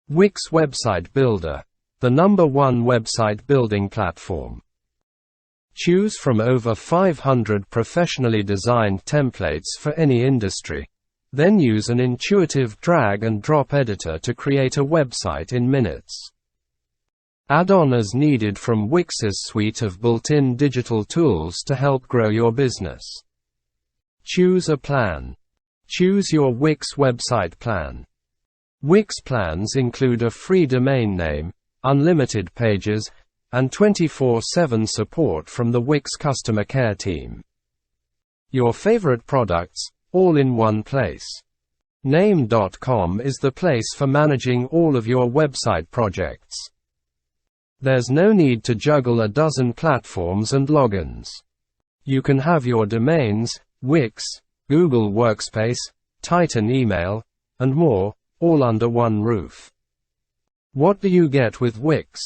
Wix Website Builder, the #1 website building platform. Choose from over 500 professionally designed templates for any industry. Then use an intuitive drag-and-drop editor to create a website in minutes. Add on as needed from Wix's suite of built-in digital tools to help grow your business. Choose a plan. Choose your Wix website plan. Wix plans include a free domain name, unlimited pages, and 24/7 support from the Wix customer care team. Your favorite products, all in one place. Name.com is the place for managing all of your website projects. There's no need to juggle a dozen platforms and logins. You can have your domains, Wix, Google Workspace, Titan Email, and more, all under one roof. What do you get with Wix?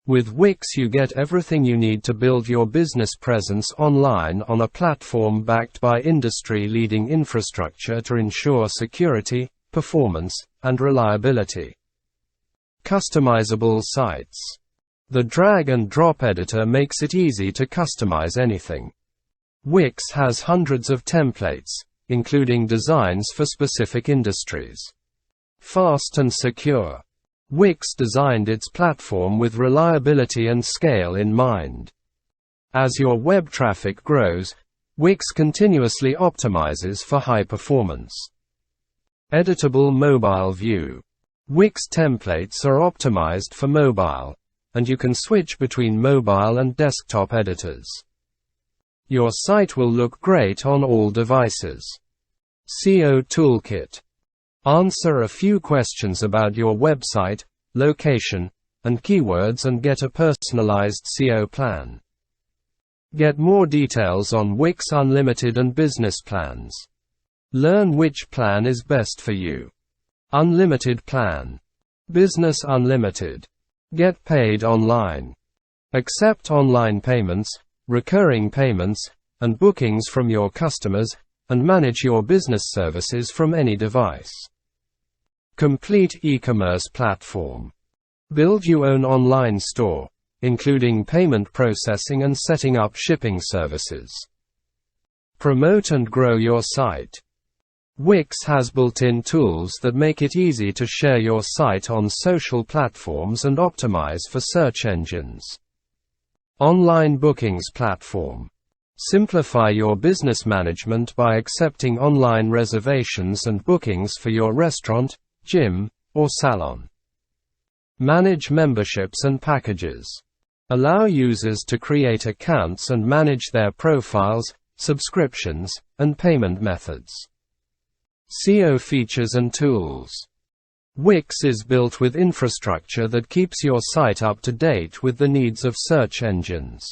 With Wix you get everything you need to build your business presence online on a platform backed by industry-leading infrastructure to ensure security, performance, and reliability. Customizable sites. The drag-and-drop editor makes it easy to customize anything. Wix has hundreds of templates, including designs for specific industries. Fast and secure. Wix designed its platform with reliability and scale in mind. As your web traffic grows, Wix continuously optimizes for high performance. Editable mobile view. Wix templates are optimized for mobile, and you can switch between mobile and desktop editors. Your site will look great on all devices. SEO Toolkit. Answer a few questions about your website, location, and keywords and get a personalized SEO plan. Get more details on Wix Unlimited and Business plans. Learn which plan is best for you. Unlimited plan. Business Unlimited. Get paid online. Accept online payments, recurring payments, and bookings from your customers, and manage your business services from any device. Complete e-commerce platform. Build your own online store, including payment processing and setting up shipping services. Promote and grow your site. Wix has built-in tools that make it easy to share your site on social platforms and optimize for search engines. Online bookings platform. Simplify your business management by accepting online reservations and bookings for your restaurant, gym, or salon. Manage memberships and packages. Allow users to create accounts and manage their profiles, subscriptions, and payment methods. SEO features and tools. Wix is built with infrastructure that keeps your site up to date with the needs of search engines.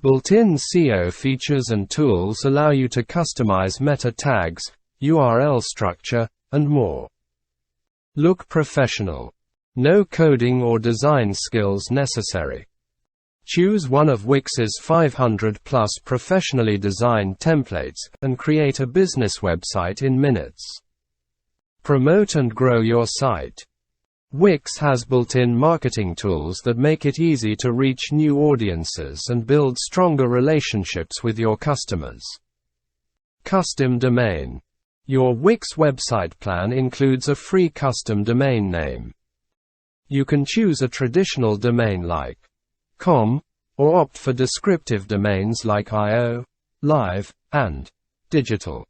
Built-in SEO features and tools allow you to customize meta tags, URL structure, and more. Look professional. No coding or design skills necessary. Choose one of Wix's 500+ professionally designed templates and create a business website in minutes. Promote and grow your site. Wix has built-in marketing tools that make it easy to reach new audiences and build stronger relationships with your customers. Custom domain. Your Wix website plan includes a free custom domain name. You can choose a traditional domain like .com, or opt for descriptive domains like .io, live, and .digital.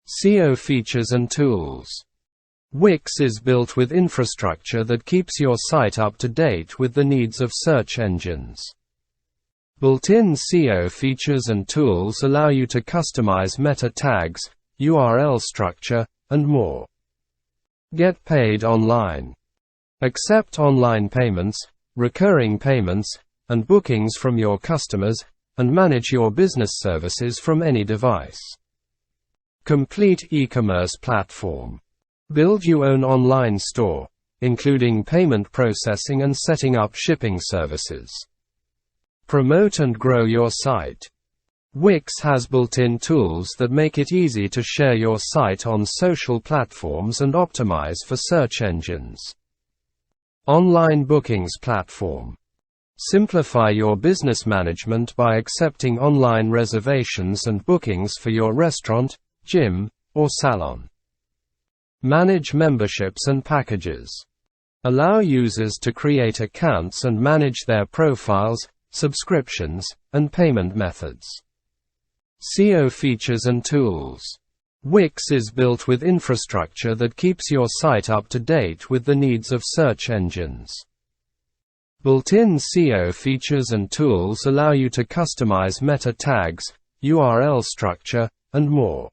SEO features and tools. Wix is built with infrastructure that keeps your site up to date with the needs of search engines. Built-in SEO features and tools allow you to customize meta tags, URL structure, and more. Get paid online. Accept online payments, recurring payments, and bookings from your customers, and manage your business services from any device. Complete e-commerce platform. Build your own online store, including payment processing and setting up shipping services. Promote and grow your site. Wix has built-in tools that make it easy to share your site on social platforms and optimize for search engines. Online bookings platform. Simplify your business management by accepting online reservations and bookings for your restaurant, gym, or salon. Manage memberships and packages. Allow users to create accounts and manage their profiles, subscriptions, and payment methods. SEO features and tools. Wix is built with infrastructure that keeps your site up to date with the needs of search engines. Built-in SEO features and tools allow you to customize meta tags, URL structure, and more.